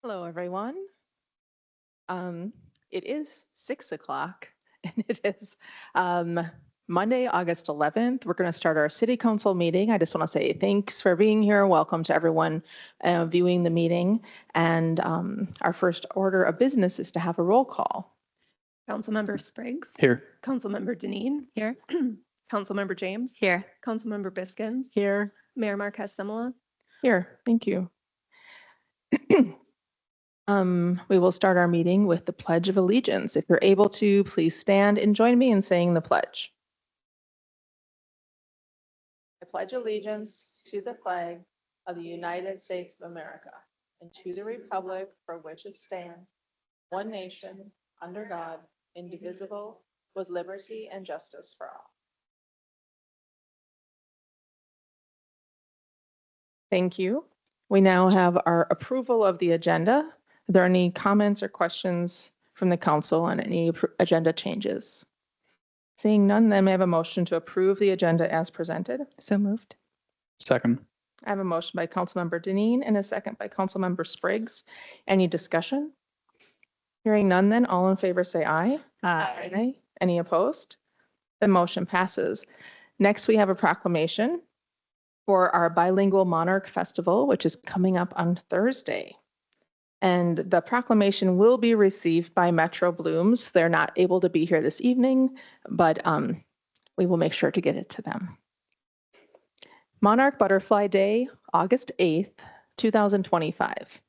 Hello, everyone. Um, it is 6 o'clock and it is um, Monday, August 11th. We're going to start our city council meeting. I just want to say thanks for being here. Welcome to everyone viewing the meeting. And our first order of business is to have a roll call. Councilmember Spriggs. Here. Councilmember Deneen. Here. Councilmember James. Here. Councilmember Biskins. Here. Mayor Marquez Simula. Here. Thank you. We will start our meeting with the Pledge of Allegiance. If you're able to, please stand and join me in saying the pledge. I pledge allegiance to the flag of the United States of America and to the republic for which it stands, one nation, under God, indivisible, with liberty and justice for all. Thank you. We now have our approval of the agenda. Are there any comments or questions from the council on any agenda changes? Seeing none, then may I have a motion to approve the agenda as presented? So moved. Second. I have a motion by Councilmember Deneen and a second by Councilmember Spriggs. Any discussion? Hearing none, then all in favor say aye. Aye. Any opposed? The motion passes. Next, we have a proclamation for our bilingual Monarch Festival, which is coming up on Thursday. And the proclamation will be received by Metro Blooms. They're not able to be here this evening, but we will make sure to get it to them. Monarch Butterfly Day, August 8th, 2025.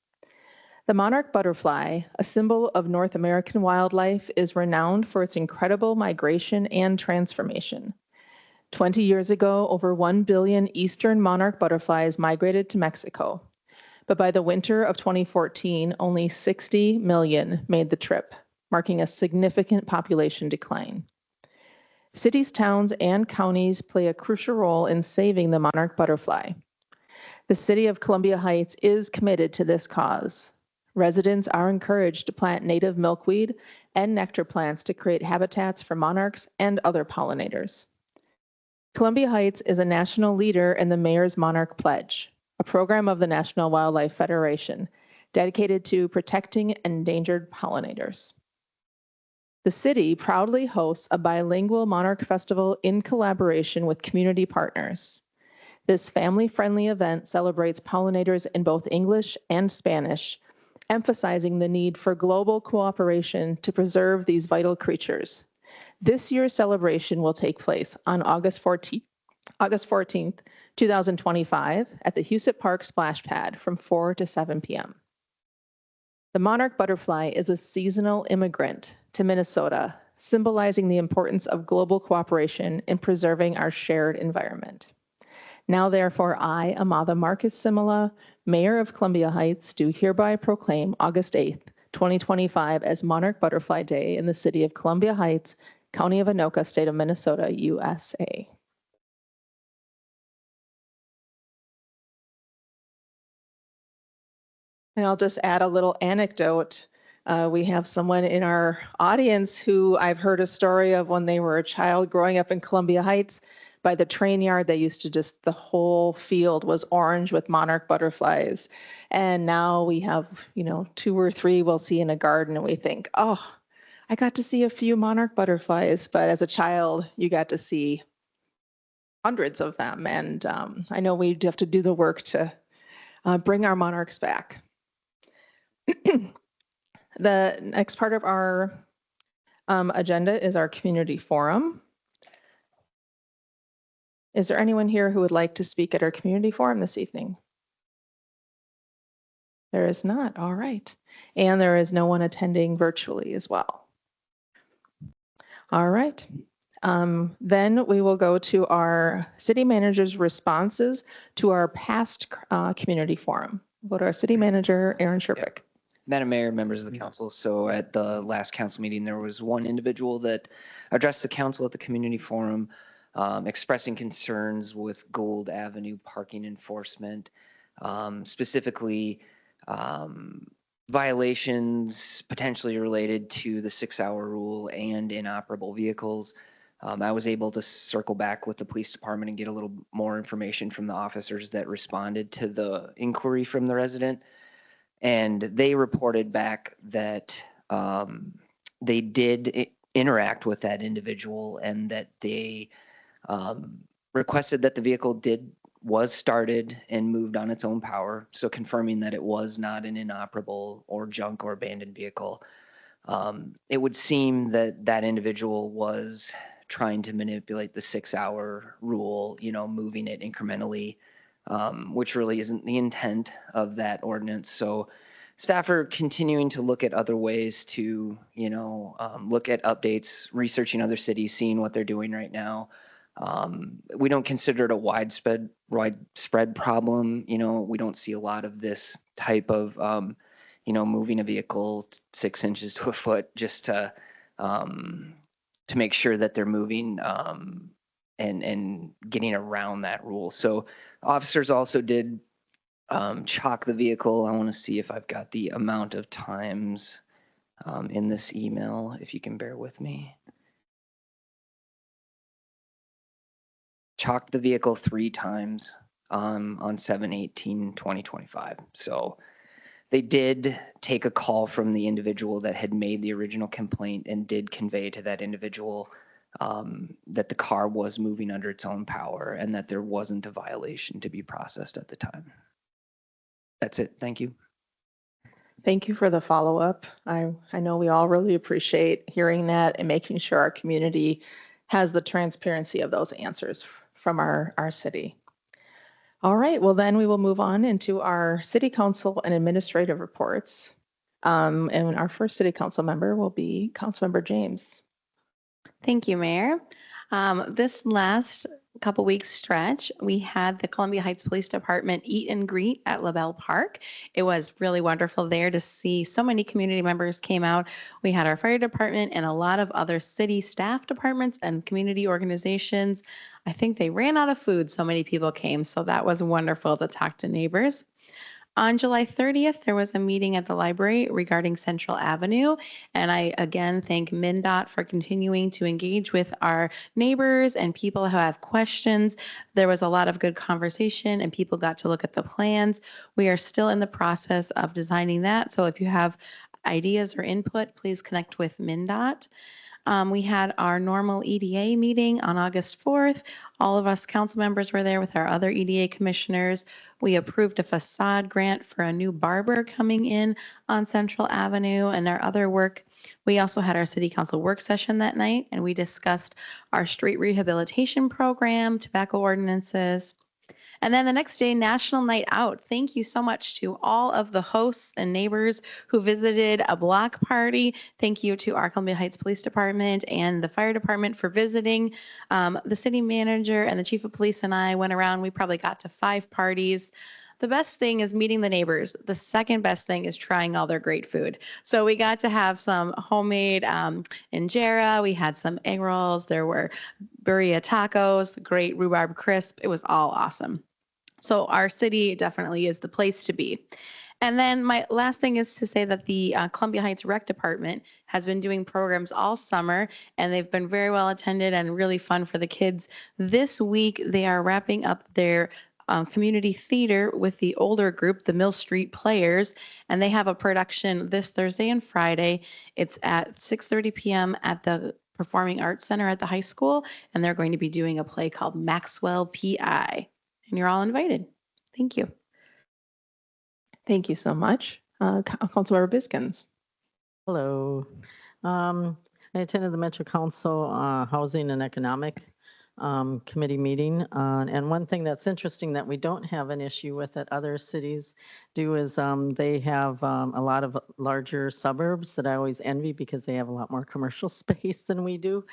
The monarch butterfly, a symbol of North American wildlife, is renowned for its incredible migration and transformation. 20 years ago, over 1 billion eastern monarch butterflies migrated to Mexico. But by the winter of 2014, only 60 million made the trip, marking a significant population decline. Cities, towns, and counties play a crucial role in saving the monarch butterfly. The city of Columbia Heights is committed to this cause. Residents are encouraged to plant native milkweed and nectar plants to create habitats for monarchs and other pollinators. Columbia Heights is a national leader in the Mayor's Monarch Pledge, a program of the National Wildlife Federation dedicated to protecting endangered pollinators. The city proudly hosts a bilingual monarch festival in collaboration with community partners. This family-friendly event celebrates pollinators in both English and Spanish, emphasizing the need for global cooperation to preserve these vital creatures. This year's celebration will take place on August 14th, 2025 at the Huset Park Splash Pad from 4 to 7 p.m. The monarch butterfly is a seasonal immigrant to Minnesota, symbolizing the importance of global cooperation in preserving our shared environment. Now, therefore, I, Amada Marcus Simula, Mayor of Columbia Heights, do hereby proclaim August 8th, 2025 as Monarch Butterfly Day in the city of Columbia Heights, County of Anoka, State of Minnesota, USA. And I'll just add a little anecdote. We have someone in our audience who I've heard a story of when they were a child growing up in Columbia Heights. By the train yard, they used to the whole field was orange with monarch butterflies. And now we have, 2 or 3 we'll see in a garden and we think, oh, I got to see a few monarch butterflies. But as a child, you got to see hundreds of them. And I know we have to do the work to bring our monarchs back. The next part of our agenda is our community forum. Is there anyone here who would like to speak at our community forum this evening? There is not. All right. And there is no one attending virtually as well. All right. Then we will go to our city manager's responses to our past community forum. We'll go to our city manager, Aaron Sherpick. Madam Mayor, members of the council, so at the last council meeting, there was one individual that addressed the council at the community forum expressing concerns with Gold Avenue parking enforcement, specifically violations potentially related to the 6-hour rule and inoperable vehicles. I was able to circle back with the police department and get a little more information from the officers that responded to the inquiry from the resident. And they reported back that they did interact with that individual and that they requested that the vehicle was started and moved on its own power. So confirming that it was not an inoperable or junk or abandoned vehicle. It would seem that that individual was trying to manipulate the 6-hour rule, moving it incrementally, which really isn't the intent of that ordinance. So staff are continuing to look at other ways to, look at updates, researching other cities, seeing what they're doing right now. We don't consider it a widespread problem. We don't see a lot of this type of, moving a vehicle 6 inches to a foot just to make sure that they're moving and getting around that rule. So officers also did chalk the vehicle. I want to see if I've got the amount of times in this email, if you can bear with me. Chalked the vehicle 3 times on 7/18/2025. So they did take a call from the individual that had made the original complaint and did convey to that individual that the car was moving under its own power and that there wasn't a violation to be processed at the time. That's it. Thank you. Thank you for the follow-up. I know we all really appreciate hearing that and making sure our community has the transparency of those answers from our city. All right, well then we will move on into our city council and administrative reports. And our first city council member will be Councilmember James. Thank you, Mayor. This last couple weeks stretch, we had the Columbia Heights Police Department eat and greet at LaBelle Park. It was really wonderful there to see so many community members came out. We had our fire department and a lot of other city staff departments and community organizations. I think they ran out of food, so many people came. So that was wonderful to talk to neighbors. On July 30th, there was a meeting at the library regarding Central Avenue. And I again thank MnDOT for continuing to engage with our neighbors and people who have questions. There was a lot of good conversation and people got to look at the plans. We are still in the process of designing that. So if you have ideas or input, please connect with MnDOT. We had our normal EDA meeting on August 4th. All of us council members were there with our other EDA commissioners. We approved a facade grant for a new barber coming in on Central Avenue and our other work. We also had our city council work session that night, and we discussed our street rehabilitation program, tobacco ordinances. And then the next day, National Night Out. Thank you so much to all of the hosts and neighbors who visited a block party. Thank you to our Columbia Heights Police Department and the fire department for visiting. The city manager and the chief of police and I went around. We probably got to 5 parties. The best thing is meeting the neighbors. The second best thing is trying all their great food. So we got to have some homemade injera. We had some egg rolls. There were birria tacos, great rhubarb crisp. It was all awesome. So our city definitely is the place to be. And then my last thing is to say that the Columbia Heights Rec Department has been doing programs all summer, and they've been very well attended and really fun for the kids. This week, they are wrapping up their community theater with the older group, the Mill Street Players, and they have a production this Thursday and Friday. It's at 6:30 p.m. at the Performing Arts Center at the high school, and they're going to be doing a play called Maxwell P.I., and you're all invited. Thank you. Thank you so much. Councilmember Biskins. Hello. I attended the Metro Council Housing and Economic Committee meeting. And one thing that's interesting that we don't have an issue with that other cities do is they have a lot of larger suburbs that I always envy because they have a lot more commercial space than we do.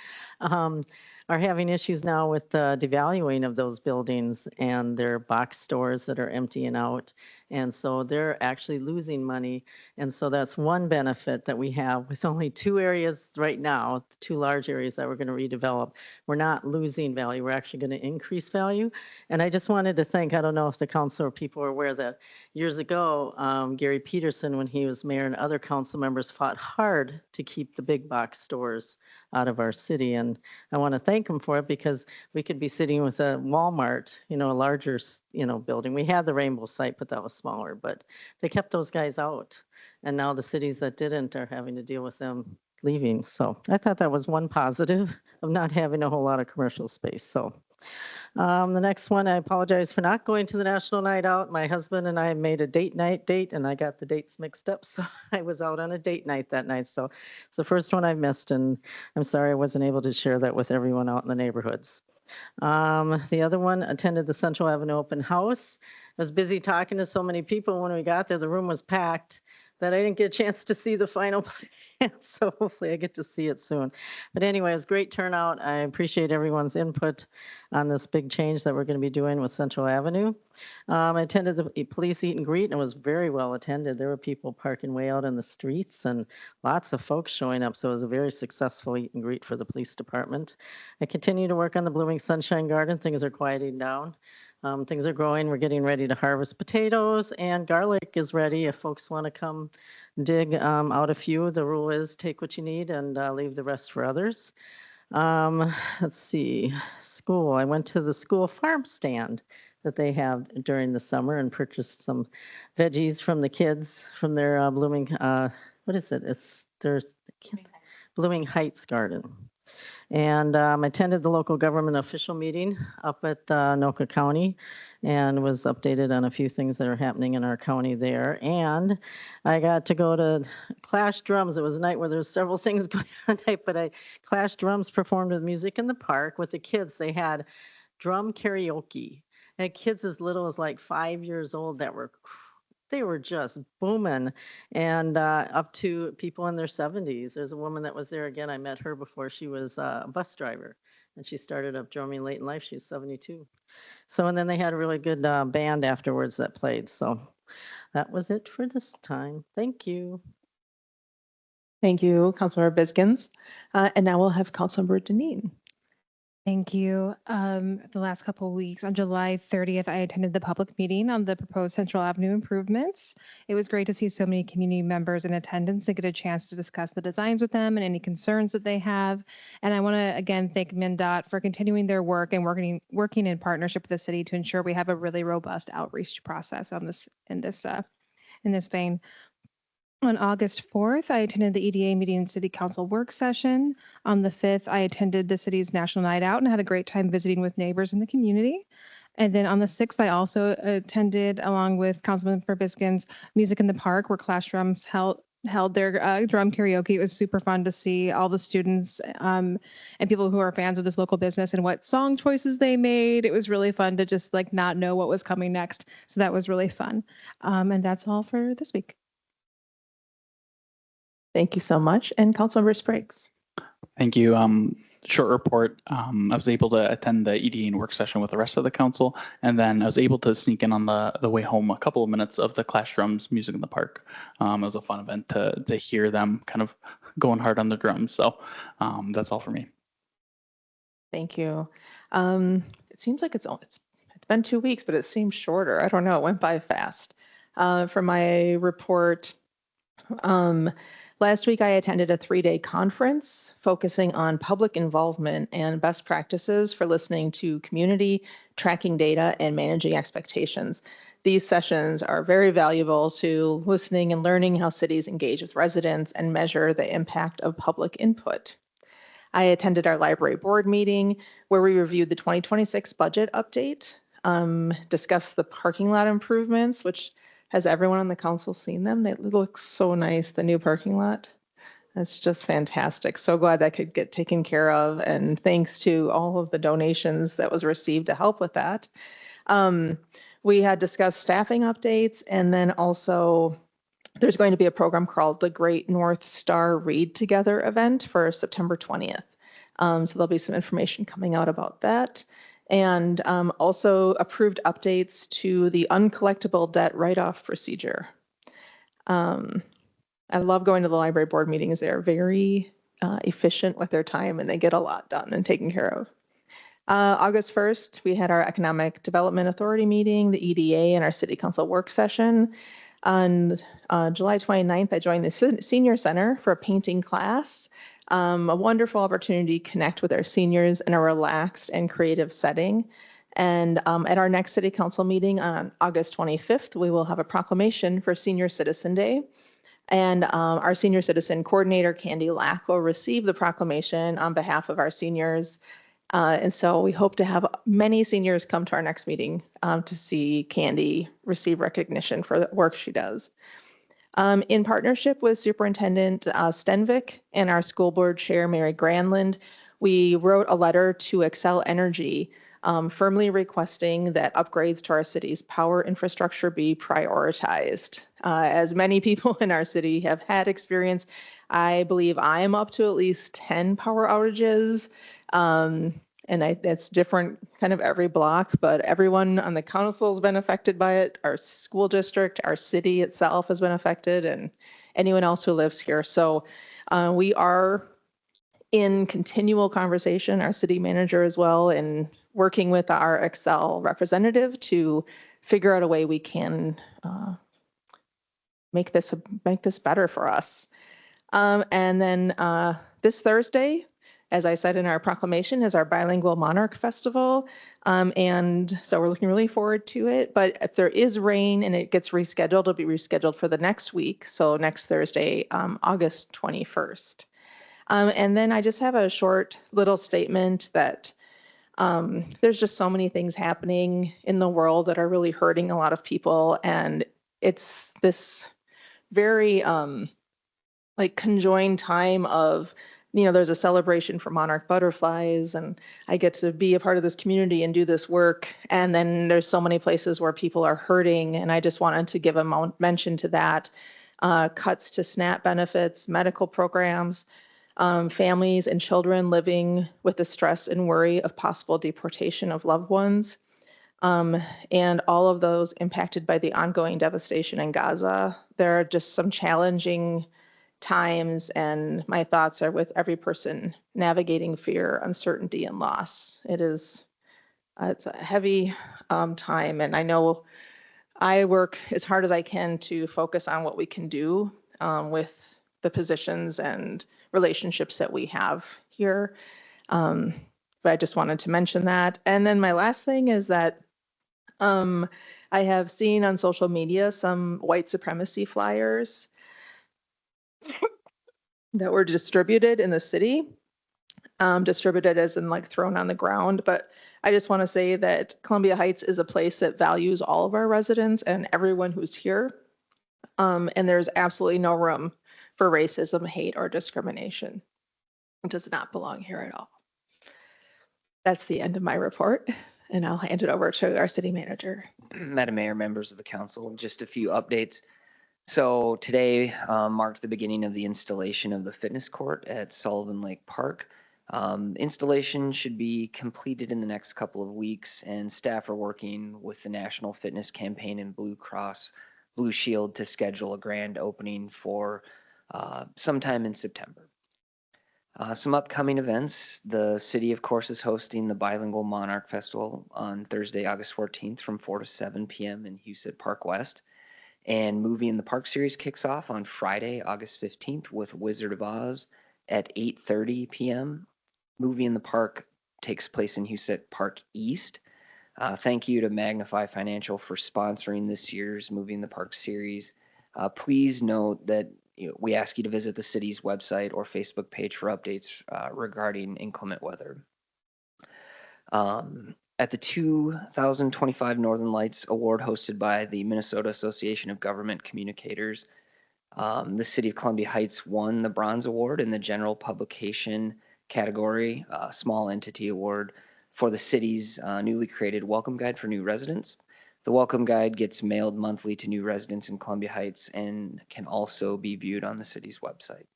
Are having issues now with the devaluing of those buildings and their box stores that are emptying out. And so they're actually losing money. And so that's one benefit that we have with only 2 areas right now, 2 large areas that we're going to redevelop. We're not losing value. We're actually going to increase value. And I just wanted to thank, I don't know if the council or people are aware that years ago, Gary Peterson, when he was mayor, and other council members fought hard to keep the big box stores out of our city. And I want to thank thank them for it because we could be sitting with a Walmart, a larger, building. We had the Rainbow site, but that was smaller, but they kept those guys out. And now the cities that didn't are having to deal with them leaving. So I thought that was one positive of not having a whole lot of commercial space. So the next one, I apologize for not going to the National Night Out. My husband and I made a date night date, and I got the dates mixed up. So I was out on a date night that night. So it's the first one I missed, and I'm sorry I wasn't able to share that with everyone out in the neighborhoods. The other one, attended the Central Avenue Open House. I was busy talking to so many people. When we got there, the room was packed that I didn't get a chance to see the final plan. So hopefully I get to see it soon. But anyway, it was great turnout. I appreciate everyone's input on this big change that we're going to be doing with Central Avenue. I attended the police eat and greet, and it was very well attended. There were people parking way out in the streets and lots of folks showing up. So it was a very successful eat and greet for the police department. I continue to work on the Blooming Sunshine Garden. Things are quieting down. Things are growing. We're getting ready to harvest potatoes, and garlic is ready if folks want to come dig out a few. The rule is take what you need and leave the rest for others. Let's see, school. I went to the school farm stand that they have during the summer and purchased some veggies from the kids from their blooming, what is it? It's their Blooming Heights Garden. And attended the local government official meeting up at Anoka County and was updated on a few things that are happening in our county there. And I got to go to Clash Drums. It was a night where there was several things going on tonight, but Clash Drums performed with music in the park with the kids. They had drum karaoke. They had kids as little as like 5 years old that they were just booming, and up to people in their 70s. There's a woman that was there again. I met her before. She was a bus driver, and she started up drumming late in life. She's 72. So, and then they had a really good band afterwards that played. So that was it for this time. Thank you. Thank you, Councilmember Biskins. And now we'll have Councilmember Deneen. Thank you. The last couple of weeks, on July 30th, I attended the public meeting on the proposed Central Avenue improvements. It was great to see so many community members in attendance and get a chance to discuss the designs with them and any concerns that they have. And I want to again thank MnDOT for continuing their work and working in partnership with the city to ensure we have a really robust outreach process on this in this vein. On August 4th, I attended the EDA meeting and City Council work session. On the 5th, I attended the city's National Night Out and had a great time visiting with neighbors in the community. And then on the 6th, I also attended, along with Councilman Biskins, Music in the Park, where Clash Drums held their drum karaoke. It was super fun to see all the students and people who are fans of this local business and what song choices they made. It was really fun to just like not know what was coming next. So that was really fun. And that's all for this week. Thank you so much. And Councilmember Spriggs. Thank you. Short report. I was able to attend the EDA and work session with the rest of the council, and then I was able to sneak in on the way home a couple of minutes of the Clash Drums Music in the Park. It was a fun event to hear them kind of going hard on the drums. So that's all for me. Thank you. It seems like it's been 2 weeks, but it seems shorter. I don't know. It went by fast. For my report, last week I attended a 3-day conference focusing on public involvement and best practices for listening to community, tracking data, and managing expectations. These sessions are very valuable to listening and learning how cities engage with residents and measure the impact of public input. I attended our library board meeting where we reviewed the 2026 budget update, discussed the parking lot improvements, which has everyone on the council seen them? They look so nice, the new parking lot. It's just fantastic. So glad that could get taken care of. And thanks to all of the donations that was received to help with that. We had discussed staffing updates, and then also there's going to be a program called the Great North Star Read Together event for September 20th. So there'll be some information coming out about that. And also approved updates to the uncollectible debt write-off procedure. I love going to the library board meetings. They're very efficient with their time and they get a lot done and taken care of. August 1st, we had our Economic Development Authority meeting, the EDA, and our City Council work session. On July 29th, I joined the Senior Center for a painting class. A wonderful opportunity to connect with our seniors in a relaxed and creative setting. And at our next city council meeting on August 25th, we will have a proclamation for Senior Citizen Day. And our senior citizen coordinator, Candy Lack, will receive the proclamation on behalf of our seniors. And so we hope to have many seniors come to our next meeting to see Candy receive recognition for the work she does. In partnership with Superintendent Stenvik and our school board chair, Mary Granlund, we wrote a letter to Excel Energy firmly requesting that upgrades to our city's power infrastructure be prioritized. As many people in our city have had experience, I believe I am up to at least 10 power outages. It's different kind of every block, but everyone on the council has been affected by it. Our school district, our city itself has been affected, and anyone else who lives here. So we are in continual conversation, our city manager as well, and working with our Excel representative to figure out a way we can make this better for us. And then this Thursday, as I said in our proclamation, is our Bilingual Monarch Festival. And so we're looking really forward to it. But if there is rain and it gets rescheduled, it'll be rescheduled for the next week. So next Thursday, August 21st. And then I just have a short little statement that there's just so many things happening in the world that are really hurting a lot of people. And it's this very like conjoined time of, there's a celebration for monarch butterflies, and I get to be a part of this community and do this work. And then there's so many places where people are hurting. And I just wanted to give a mention to that. Cuts to SNAP benefits, medical programs, families and children living with the stress and worry of possible deportation of loved ones, and all of those impacted by the ongoing devastation in Gaza. There are just some challenging times, and my thoughts are with every person navigating fear, uncertainty, and loss. It's a heavy time, and I know I work as hard as I can to focus on what we can do with the positions and relationships that we have here. But I just wanted to mention that. And then my last thing is that I have seen on social media some white supremacy flyers that were distributed in the city, distributed as in like thrown on the ground. But I just want to say that Columbia Heights is a place that values all of our residents and everyone who's here. And there's absolutely no room for racism, hate, or discrimination. It does not belong here at all. That's the end of my report, and I'll hand it over to our city manager. Madam Mayor, members of the council, just a few updates. So today marked the beginning of the installation of the fitness court at Sullivan Lake Park. Installation should be completed in the next couple of weeks, and staff are working with the National Fitness Campaign and Blue Cross Blue Shield to schedule a grand opening for sometime in September. Some upcoming events. The city, of course, is hosting the Bilingual Monarch Festival on Thursday, August 14th from 4 to 7 p.m. in Huset Park West. And Movie in the Park series kicks off on Friday, August 15th with Wizard of Oz at 8:30 p.m. Movie in the Park takes place in Huset Park East. Thank you to Magnify Financial for sponsoring this year's Movie in the Park series. Please note that we ask you to visit the city's website or Facebook page for updates regarding inclement weather. At the 2025 Northern Lights Award hosted by the Minnesota Association of Government Communicators, the City of Columbia Heights won the Bronze Award in the General Publication category, Small Entity Award, for the city's newly created Welcome Guide for New Residents. The Welcome Guide gets mailed monthly to new residents in Columbia Heights and can also be viewed on the city's website.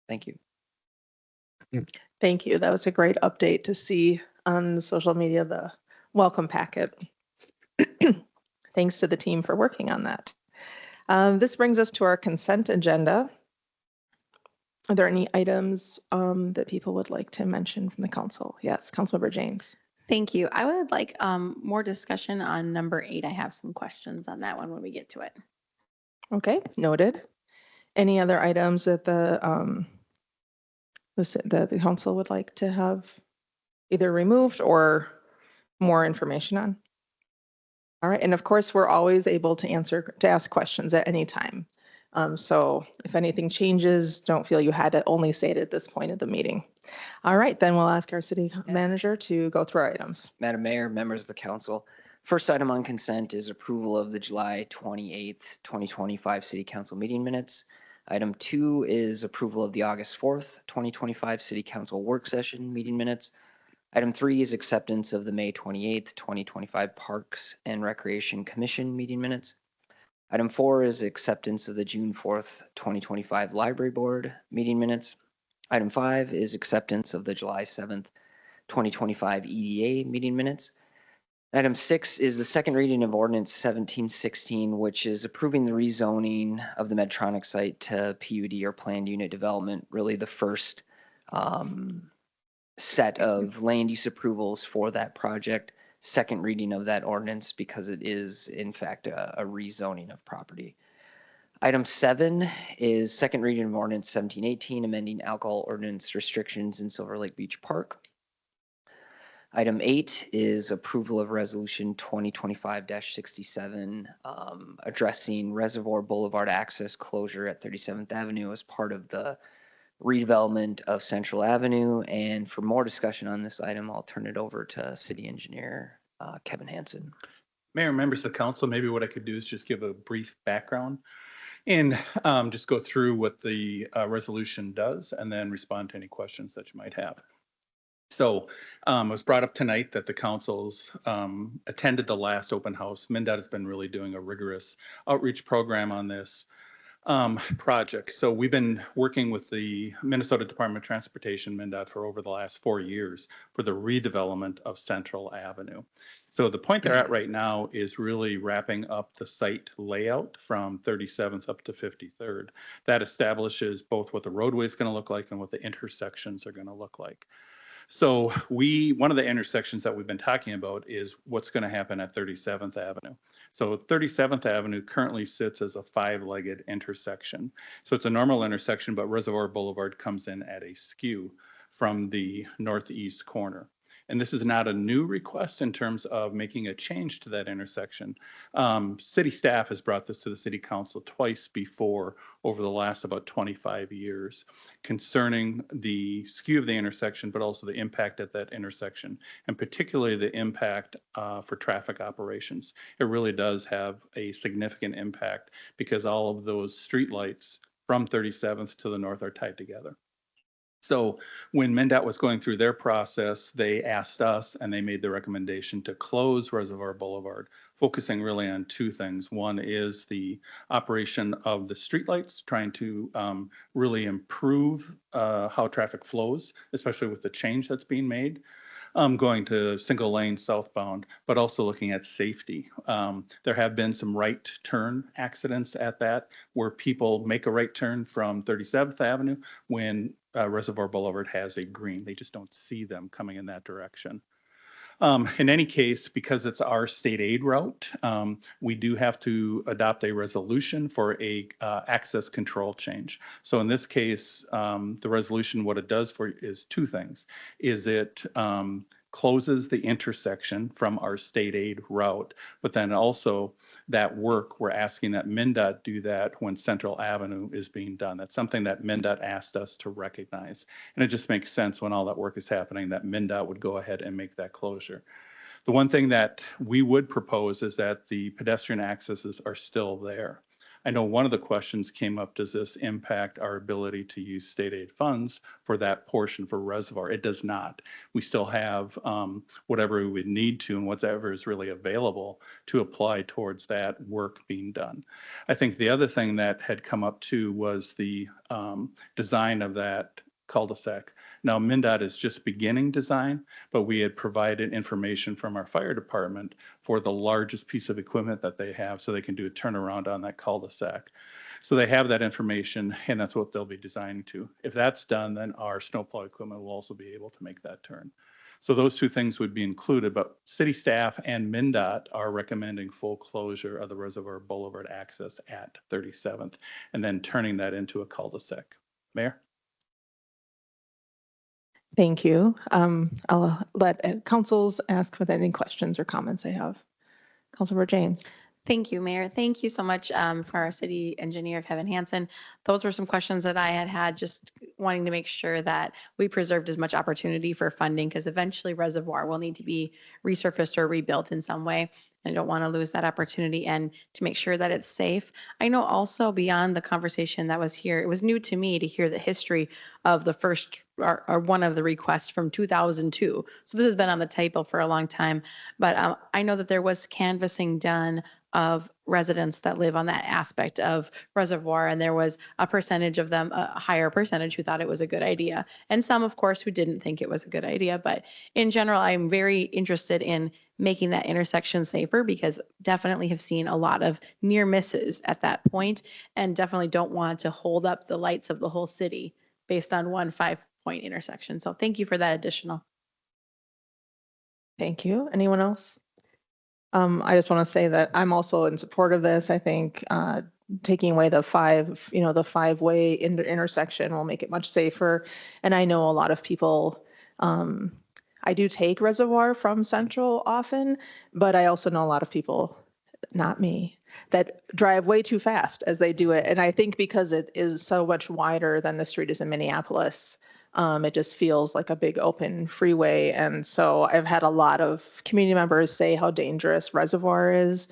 Thank you. Thank you. That was a great update to see on social media, the welcome packet. Thanks to the team for working on that. This brings us to our consent agenda. Are there any items that people would like to mention from the council? Yes, Councilmember James. Thank you. I would like more discussion on number 8. I have some questions on that one when we get to it. Okay, noted. Any other items that the that the council would like to have either removed or more information on? All right, and of course, we're always able to ask questions at any time. So if anything changes, don't feel you had to only say it at this point of the meeting. All right, then we'll ask our city manager to go through our items. Madam Mayor, members of the council, first item on consent is approval of the July 28th, 2025 City Council meeting minutes. Item 2 is approval of the August 4th, 2025 City Council work session meeting minutes. Item 3 is acceptance of the May 28th, 2025 Parks and Recreation Commission meeting minutes. Item 4 is acceptance of the June 4th, 2025 Library Board meeting minutes. Item 5 is acceptance of the July 7th, 2025 EDA meeting minutes. Item 6 is the second reading of ordinance 1716, which is approving the rezoning of the Medtronic site to PUD or planned unit development, really the first set of land use approvals for that project. Second reading of that ordinance because it is in fact a rezoning of property. Item 7 is second reading of ordinance 1718, amending alcohol ordinance restrictions in Silver Lake Beach Park. Item 8 is approval of resolution 2025-67, addressing Reservoir Boulevard access closure at 37th Avenue as part of the redevelopment of Central Avenue. And for more discussion on this item, I'll turn it over to City Engineer Kevin Hansen. Mayor, members of the council, maybe what I could do is just give a brief background and just go through what the resolution does and then respond to any questions that you might have. So it was brought up tonight that the councils attended the last open house. MnDOT has been really doing a rigorous outreach program on this project. So we've been working with the Minnesota Department of Transportation, MnDOT, for over the last 4 years for the redevelopment of Central Avenue. So the point they're at right now is really wrapping up the site layout from 37th up to 53rd. That establishes both what the roadway is going to look like and what the intersections are going to look like. So one of the intersections that we've been talking about is what's going to happen at 37th Avenue. So 37th Avenue currently sits as a 5-legged intersection. So it's a normal intersection, but Reservoir Boulevard comes in at a skew from the northeast corner. And this is not a new request in terms of making a change to that intersection. City staff has brought this to the city council twice before over the last about 25 years concerning the skew of the intersection, but also the impact at that intersection, and particularly the impact for traffic operations. It really does have a significant impact because all of those streetlights from 37th to the north are tied together. So when MnDOT was going through their process, they asked us and they made the recommendation to close Reservoir Boulevard, focusing really on 2 things. One is the operation of the streetlights, trying to really improve how traffic flows, especially with the change that's being made. Going to single lane southbound, but also looking at safety. There have been some right turn accidents at that where people make a right turn from 37th Avenue when Reservoir Boulevard has a green. They just don't see them coming in that direction. In any case, because it's our state aid route, we do have to adopt a resolution for a access control change. So in this case, the resolution, what it does for is 2 things. Is it closes the intersection from our state aid route, but then also that work, we're asking that MnDOT do that when Central Avenue is being done. That's something that MnDOT asked us to recognize. And it just makes sense when all that work is happening that MnDOT would go ahead and make that closure. The one thing that we would propose is that the pedestrian accesses are still there. I know one of the questions came up, does this impact our ability to use state aid funds for that portion for Reservoir? It does not. We still have whatever we would need to and whatever is really available to apply towards that work being done. I think the other thing that had come up too was the design of that cul-de-sac. Now, MnDOT is just beginning design, but we had provided information from our fire department for the largest piece of equipment that they have so they can do a turnaround on that cul-de-sac. So they have that information and that's what they'll be designing to. If that's done, then our snowplow equipment will also be able to make that turn. So those 2 things would be included, but city staff and MnDOT are recommending full closure of the Reservoir Boulevard access at 37th and then turning that into a cul-de-sac. Mayor? Thank you. I'll let councils ask with any questions or comments they have. Councilmember James. Thank you, Mayor. Thank you so much for our city engineer, Kevin Hansen. Those were some questions that I had just wanting to make sure that we preserved as much opportunity for funding because eventually reservoir will need to be resurfaced or rebuilt in some way. I don't want to lose that opportunity and to make sure that it's safe. I know also beyond the conversation that was here, it was new to me to hear the history of the first or one of the requests from 2002. So this has been on the table for a long time, but I know that there was canvassing done of residents that live on that aspect of reservoir. And there was a percentage of them, a higher percentage who thought it was a good idea. And some, of course, who didn't think it was a good idea. But in general, I'm very interested in making that intersection safer because definitely have seen a lot of near misses at that point and definitely don't want to hold up the lights of the whole city based on one 5-point intersection. So thank you for that additional. Thank you. Anyone else? I just want to say that I'm also in support of this. I think taking away the five-way intersection will make it much safer. And I know a lot of people, I do take Reservoir from Central often, but I also know a lot of people, not me, that drive way too fast as they do it. And I think because it is so much wider than the street is in Minneapolis, it just feels like a big open freeway. And so I've had a lot of community members say how dangerous Reservoir is.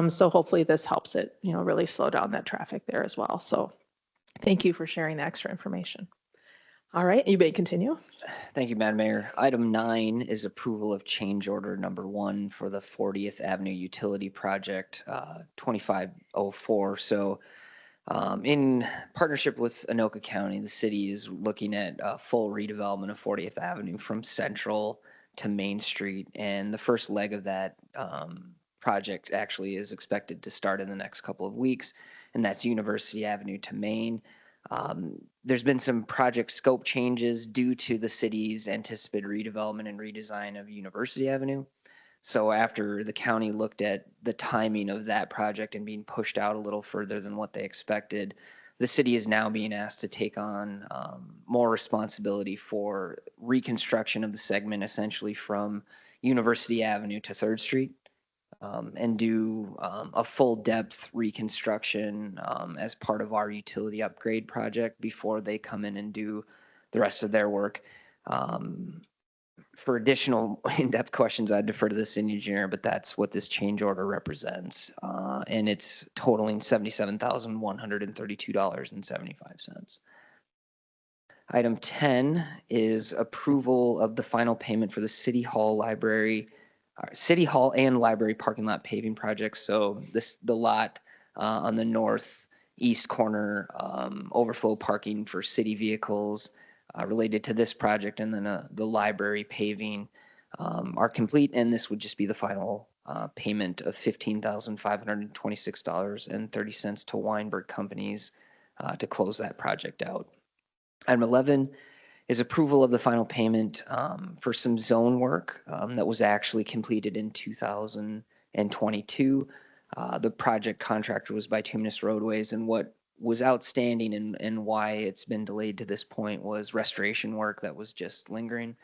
So hopefully this helps it, really slow down that traffic there as well. So thank you for sharing the extra information. All right, you may continue. Thank you, Madam Mayor. Item 9 is approval of change order number 1 for the 40th Avenue Utility Project 2504. So in partnership with Anoka County, the city is looking at a full redevelopment of 40th Avenue from Central to Main Street. And the first leg of that project actually is expected to start in the next couple of weeks, and that's University Avenue to Main. There's been some project scope changes due to the city's anticipated redevelopment and redesign of University Avenue. So after the county looked at the timing of that project and being pushed out a little further than what they expected, the city is now being asked to take on more responsibility for reconstruction of the segment, essentially from University Avenue to 3rd Street, and do a full depth reconstruction as part of our utility upgrade project before they come in and do the rest of their work. For additional in-depth questions, I'd defer to the city engineer, but that's what this change order represents. And it's totaling $77,132.75. Item 10 is approval of the final payment for the City Hall and library parking lot paving projects. So the lot on the northeast corner, overflow parking for city vehicles, related to this project, and then the library paving are complete, and this would just be the final payment of $15,526.30 to Weinberg Companies to close that project out. Item 11 is approval of the final payment for some zone work that was actually completed in 2022. The project contractor was Bituminous Roadways, and what was outstanding and why it's been delayed to this point was restoration work that was just lingering.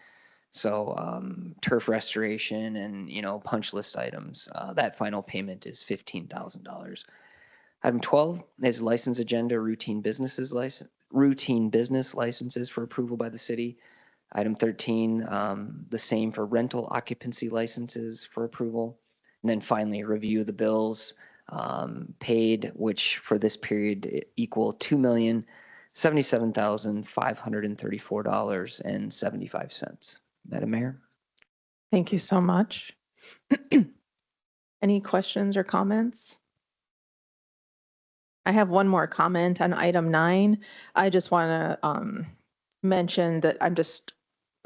So turf restoration and, punch list items. That final payment is $15,000. Item 12 is license agenda, routine business licenses for approval by the city. Item 13, the same for rental occupancy licenses for approval. And then finally, review the bills paid, which for this period equal $2,077,534.75. Madam Mayor? Thank you so much. Any questions or comments? I have one more comment on item 9. I just want to mention that I'm just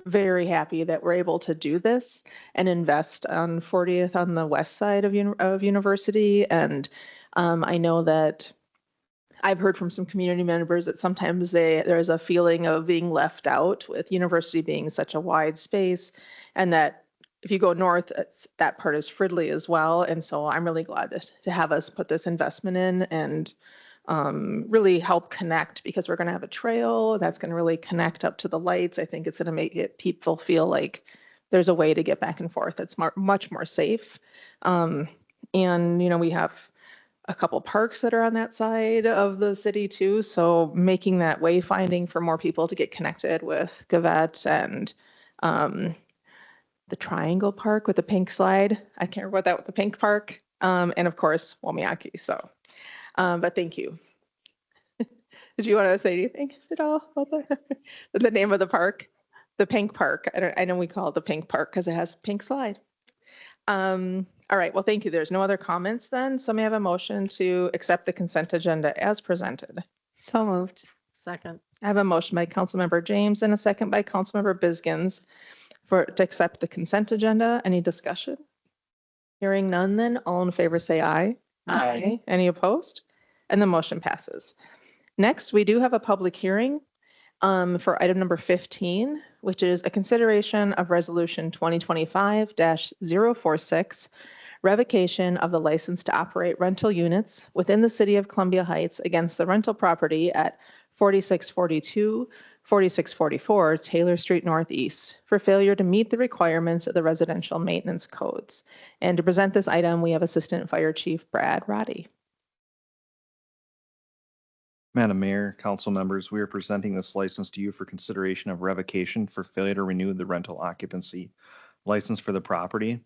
very happy that we're able to do this and invest on 40th on the west side of University. And I know that I've heard from some community members that sometimes there's a feeling of being left out with University being such a wide space, and that if you go north, that part is Fridley as well. And so I'm really glad to have us put this investment in, and really help connect, because we're going to have a trail that's going to really connect up to the lights. I think it's going to make it people feel like there's a way to get back and forth that's much more safe. And, we have a couple parks that are on that side of the city too. So making that wayfinding for more people to get connected with Gavette and the Triangle Park with the pink slide. I can't remember what that with the pink park. And of course, Wamiaki. So, but thank you. Did you want to say anything at all about the name of the park? The Pink Park. I know we call it the Pink Park because it has a pink slide. All right, well, thank you. There's no other comments then. So may I have a motion to accept the consent agenda as presented? So moved. Second. I have a motion by Councilmember James and a second by Councilmember Bizgins to accept the consent agenda. Any discussion? Hearing none then, all in favor say aye. Aye. Any opposed? And the motion passes. Next, we do have a public hearing for item number 15, which is a consideration of resolution 2025-046, revocation of the license to operate rental units within the city of Columbia Heights against the rental property at 4642, 4644 Taylor Street Northeast for failure to meet the requirements of the residential maintenance codes. And to present this item, we have Assistant Fire Chief Brad Roddy. Madam Mayor, council members, we are presenting this license to you for consideration of revocation for failure to renew the rental occupancy license for the property.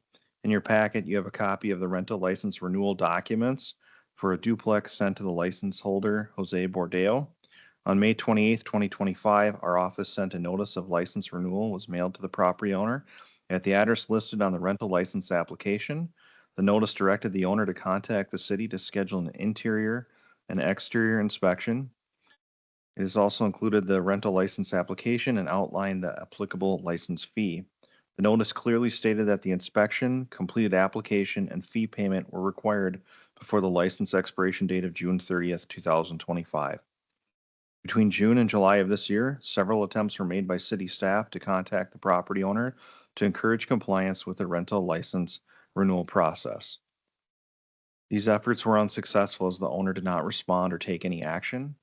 In your packet, you have a copy of the rental license renewal documents for a duplex sent to the license holder, Jose Bordeo. On May 28th, 2025, our office sent a notice of license renewal was mailed to the property owner at the address listed on the rental license application. The notice directed the owner to contact the city to schedule an interior and exterior inspection. It has also included the rental license application and outlined the applicable license fee. The notice clearly stated that the inspection, completed application, and fee payment were required before the license expiration date of June 30th, 2025. Between June and July of this year, several attempts were made by city staff to contact the property owner to encourage compliance with the rental license renewal process. These efforts were unsuccessful as the owner did not respond or take any action.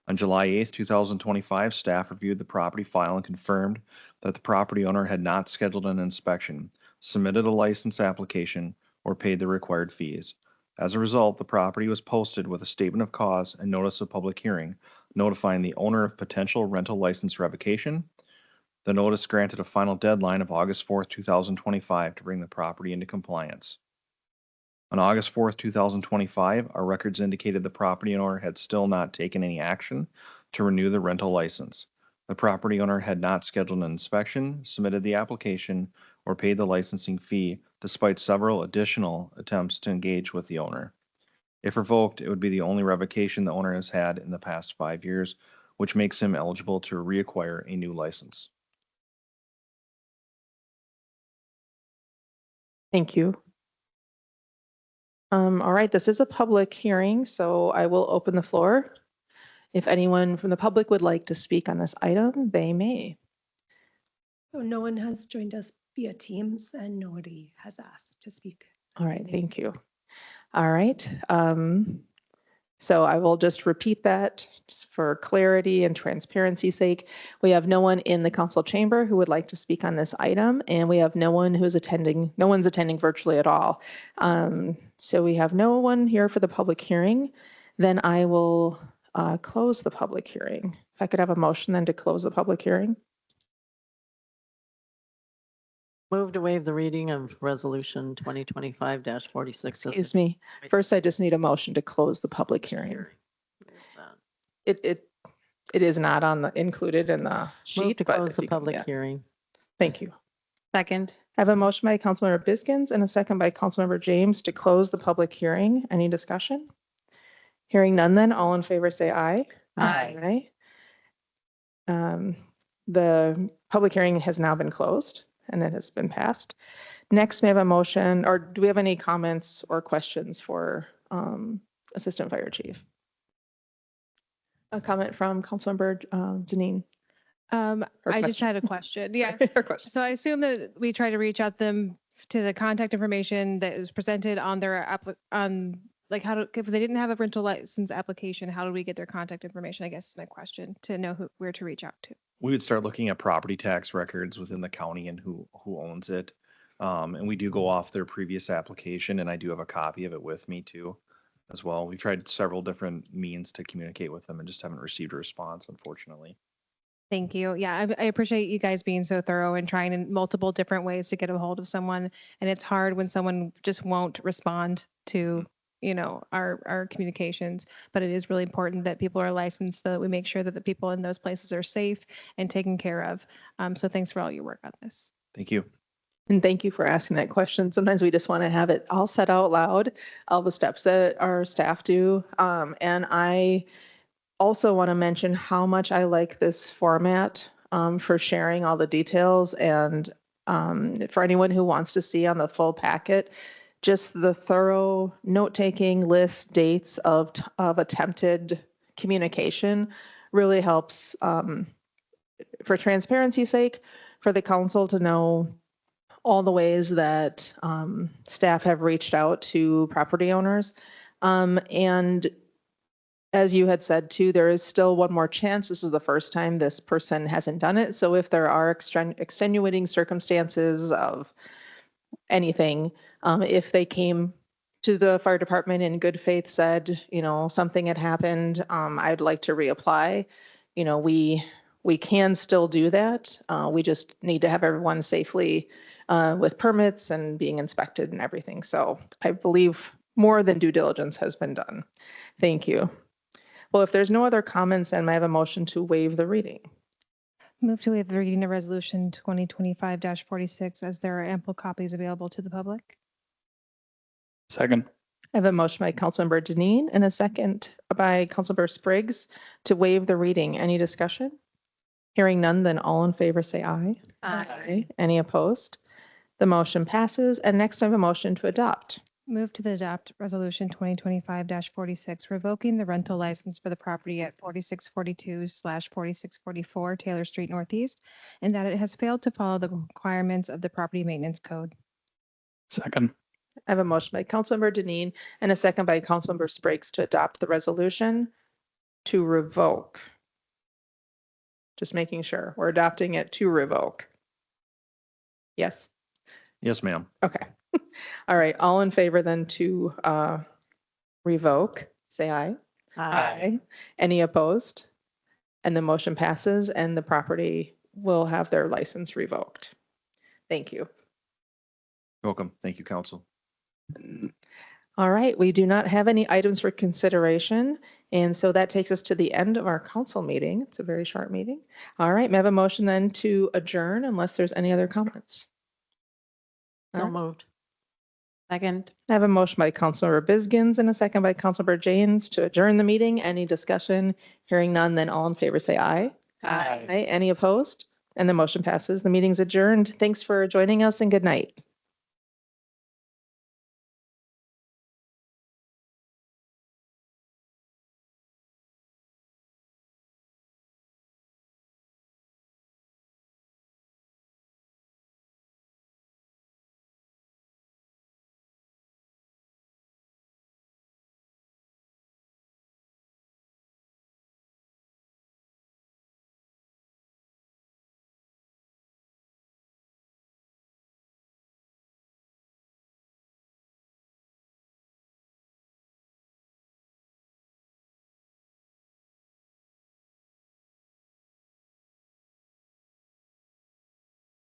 On July 8th, 2025, staff reviewed the property file and confirmed that the property owner had not scheduled an inspection, submitted a license application, or paid the required fees. As a result, the property was posted with a statement of cause and notice of public hearing, notifying the owner of potential rental license revocation. The notice granted a final deadline of August 4th, 2025 to bring the property into compliance. On August 4th, 2025, our records indicated the property owner had still not taken any action to renew the rental license. The property owner had not scheduled an inspection, submitted the application, or paid the licensing fee, despite several additional attempts to engage with the owner. If revoked, it would be the only revocation the owner has had in the past 5 years, which makes him eligible to reacquire a new license. Thank you. All right, this is a public hearing, so I will open the floor. If anyone from the public would like to speak on this item, they may. So no one has joined us via Teams and nobody has asked to speak. All right, thank you. All right. So I will just repeat that just for clarity and transparency's sake. We have no one in the council chamber who would like to speak on this item, and we have no one who's attending, no one's attending virtually at all. So we have no one here for the public hearing. Then I will close the public hearing. If I could have a motion then to close the public hearing. Move to waive the reading of resolution 2025-46. Excuse me. First, I just need a motion to close the public hearing. It is not included in the Move sheet, to but close if the you can- public yeah. hearing. Thank you. Second. I have a motion by Councilmember Bizgins and a second by Councilmember James to close the public hearing. Any discussion? Hearing none then, all in favor say aye. Aye. Aye. The public hearing has now been closed and it has been passed. Next, may I have a motion, or do we have any comments or questions for Assistant Fire Chief? A comment from Councilmember Deneen. Or I just question. had a question. Yeah. Or question. So I assume that we try to reach out them to the contact information that is presented on their on like if they didn't have a rental license application, how do we get their contact information? I guess is my question, to know where to reach out to. We would start looking at property tax records within the county and who owns it. And we do go off their previous application, and I do have a copy of it with me too, as well. We've tried several different means to communicate with them and just haven't received a response, unfortunately. Thank you. Yeah, I appreciate you guys being so thorough and trying in multiple different ways to get a hold of someone. And it's hard when someone just won't respond to, our communications. But it is really important that people are licensed so that we make sure that the people in those places are safe and taken care of. So thanks for all your work on this. Thank you. And thank you for asking that question. Sometimes we just want to have it all said out loud, all the steps that our staff do. And I also want to mention how much I like this format for sharing all the details. And for anyone who wants to see on the full packet, just the thorough note-taking list, dates of attempted communication really helps for transparency's sake, for the council to know all the ways that staff have reached out to property owners. And as you had said too, there is still one more chance. This is the first time this person hasn't done it. So if there are extenuating circumstances of anything, if they came to the fire department in good faith, said, something had happened, I'd like to reapply, we can still do that. We just need to have everyone safely with permits and being inspected and everything. So I believe more than due diligence has been done. Thank you. Well, if there's no other comments, then I have a motion to waive the reading. Move to waive the reading of resolution 2025-46 as there are ample copies available to the public. Second. I have a motion by Councilmember Deneen and a second by Councilmember Spriggs to waive the reading. Any discussion? Hearing none, then all in favor say aye. Aye. Any opposed? The motion passes. And next I have a motion to adopt. Move to adopt resolution 2025-46, revoking the rental license for the property at 4642/4644 Taylor Street Northeast, and that it has failed to follow the requirements of the property maintenance code. Second. I have a motion by Councilmember Deneen and a second by Councilmember Spriggs to adopt the resolution to revoke. Just making sure we're adopting it to revoke. Yes. Yes, ma'am. Okay. All right. All in favor then to revoke, say aye. Aye. Any opposed? And the motion passes and the property will have their license revoked. Thank you. Welcome. Thank you, council. All right. We do not have any items for consideration. And so that takes us to the end of our council meeting. It's a very short meeting. All right. May I have a motion then to adjourn unless there's any other comments? So moved. Second. I have a motion by Councilmember Bizgins and a second by Councilmember Janes to adjourn the meeting. Any discussion? Hearing none, then all in favor say aye. Aye. Any opposed? And the motion passes. The meeting's adjourned. Thanks for joining us and good night.